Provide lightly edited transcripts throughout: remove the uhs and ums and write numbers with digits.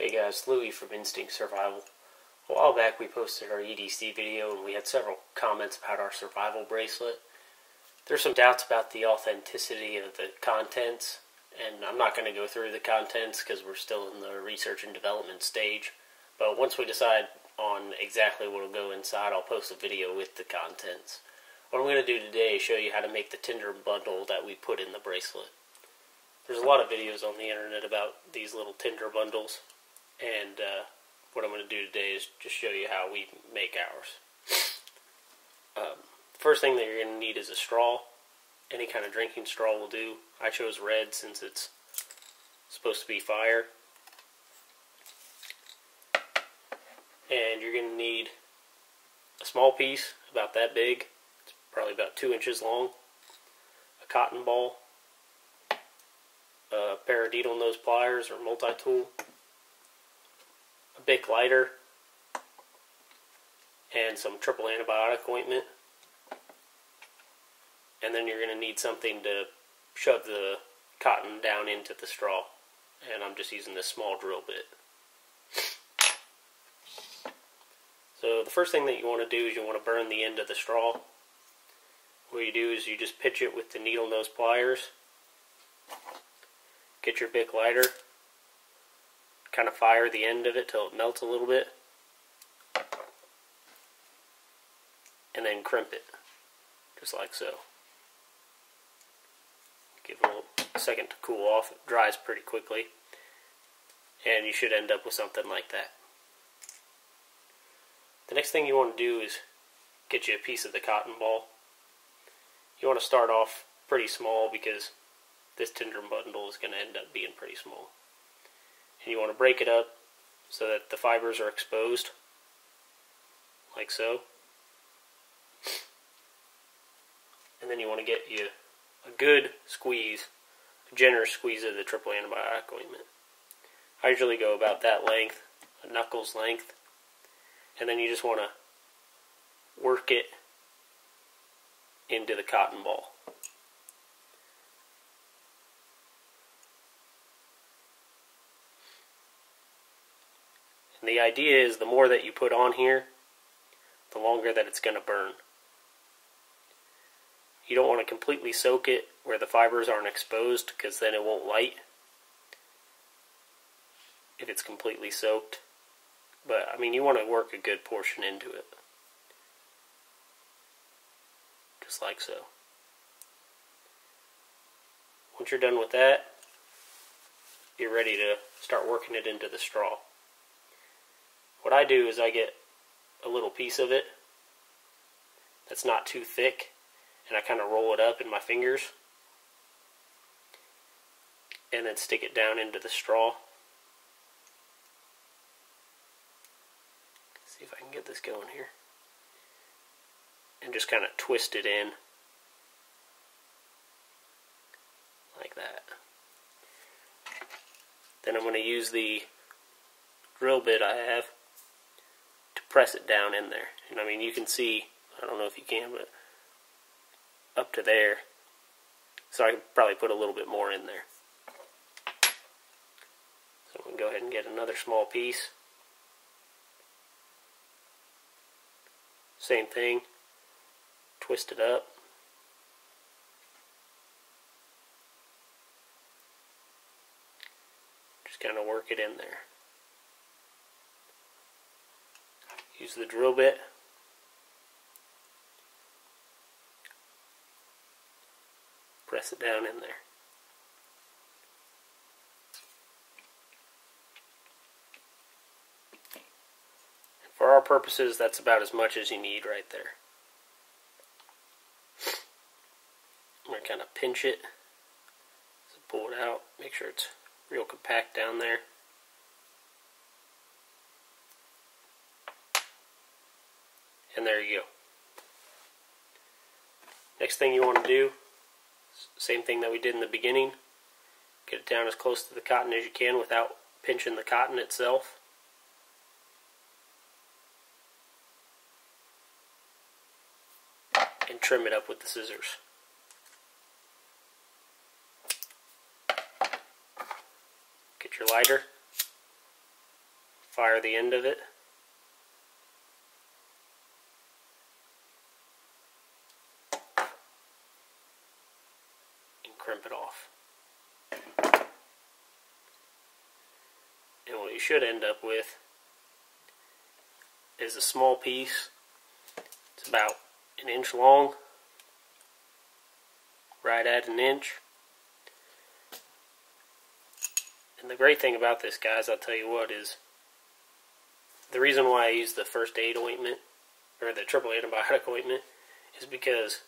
Hey guys, Louie from Instinct Survival. A while back we posted our EDC video and we had several comments about our survival bracelet. There's some doubts about the authenticity of the contents, and I'm not going to go through the contents because we're still in the research and development stage. But once we decide on exactly what will go inside, I'll post a video with the contents. What I'm going to do today is show you how to make the Tinder bundle that we put in the bracelet. There's a lot of videos on the internet about these little Tinder bundles, and what I'm going to do today is just show you how we make ours. First thing that you're going to need is a straw. Any kind of drinking straw will do. I chose red since it's supposed to be fire. And you're going to need a small piece, about that big. It's probably about 2 inches long. A cotton ball. A pair of needle nose pliers or multi-tool. A Bic lighter. And some triple antibiotic ointment. And then you're going to need something to shove the cotton down into the straw. And I'm just using this small drill bit. So the first thing that you want to do is you want to burn the end of the straw. What you do is you just pitch it with the needle nose pliers. Get your Bic lighter. Kind of fire the end of it till it melts a little bit. And then crimp it. Just like so. Give it a second to cool off. It dries pretty quickly. And you should end up with something like that. The next thing you want to do is get you a piece of the cotton ball. You want to start off pretty small because this Tinder bundle is going to end up being pretty small. And you want to break it up so that the fibers are exposed. Like so. And then you want to get you a good squeeze, a generous squeeze of the triple antibiotic ointment. I usually go about that length, a knuckles length, and then you just want to work it into the cotton ball. And the idea is the more that you put on here, the longer that it's going to burn. You don't want to completely soak it where the fibers aren't exposed because then it won't light if it's completely soaked. But, I mean, you want to work a good portion into it. Just like so. Once you're done with that, you're ready to start working it into the straw. What I do is I get a little piece of it that's not too thick, and I kind of roll it up in my fingers and then stick it down into the straw. See if I can get this going here. And just kind of twist it in like that. Then I'm going to use the drill bit I have to press it down in there. And I mean, you can see, I don't know if you can, but up to there. So I can probably put a little bit more in there. So I'm going to go ahead and get another small piece. Same thing. Twist it up. Just kind of work it in there. Use the drill bit. Press it down in there. For our purposes, that's about as much as you need right there. I'm going to kind of pinch it. So pull it out. Make sure it's real compact down there. And there you go. Next thing you want to do, same thing that we did in the beginning. Get it down as close to the cotton as you can without pinching the cotton itself. And trim it up with the scissors. Get your lighter. fire the end of it. And crimp it off. And what you should end up with is a small piece. It's about an inch long, right at an inch. And the great thing about this, guys, I'll tell you what, is the reason why I use the first aid ointment, or the triple antibiotic ointment, is because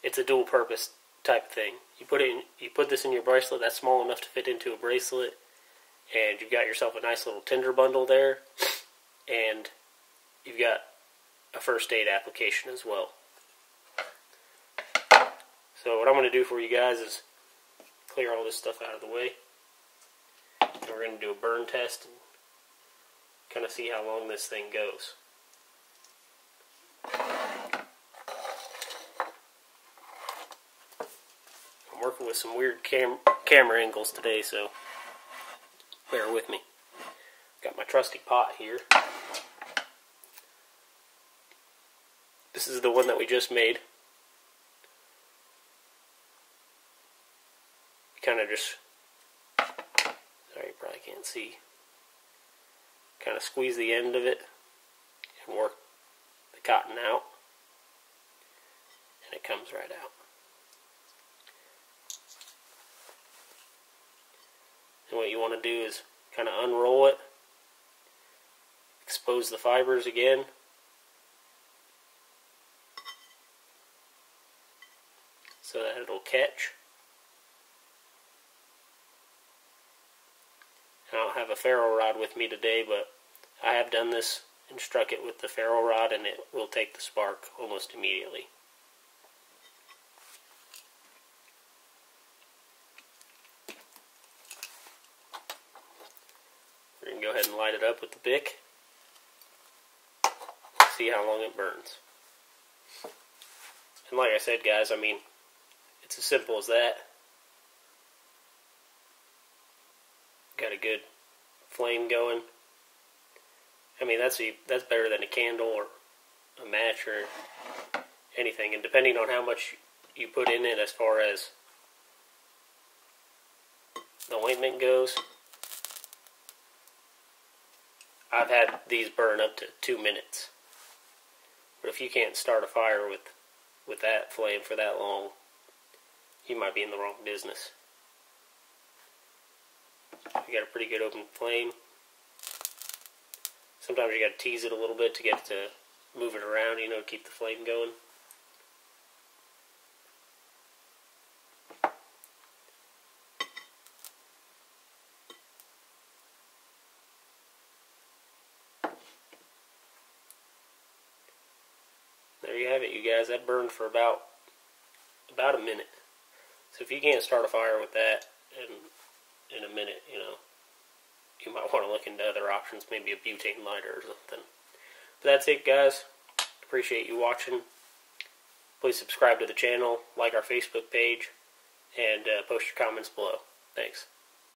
it's a dual purpose type of thing. You put this in your bracelet, that's small enough to fit into a bracelet, and you've got yourself a nice little Tinder bundle there, and you've got a first aid application as well. So what I'm going to do for you guys is clear all this stuff out of the way. And we're going to do a burn test and kind of see how long this thing goes. I'm working with some weird camera angles today, so bear with me. Got my trusty pot here. This is the one that we just made. Kind of just, sorry, you probably can't see. Kind of squeeze the end of it and work the cotton out, and it comes right out. And what you want to do is kind of unroll it, expose the fibers again, so that it'll catch. I don't have a ferro rod with me today, but I have done this and struck it with the ferro rod, and it will take the spark almost immediately. We're going to go ahead and light it up with the Bic. See how long it burns. And like I said, guys, I mean, it's as simple as that. Got a good flame going. I mean, that's better than a candle or a match or anything. And depending on how much you put in it as far as the ointment goes, I've had these burn up to 2 minutes. But if you can't start a fire with that flame for that long, you might be in the wrong business. You got a pretty good open flame. Sometimes you got to tease it a little bit to get it to move it around, you know, to keep the flame going. There you have it, you guys. That burned for about a minute. So if you can't start a fire with that in a minute, you know, you might want to look into other options, maybe a butane lighter or something. But that's it, guys. Appreciate you watching. Please subscribe to the channel, like our Facebook page, and post your comments below. Thanks.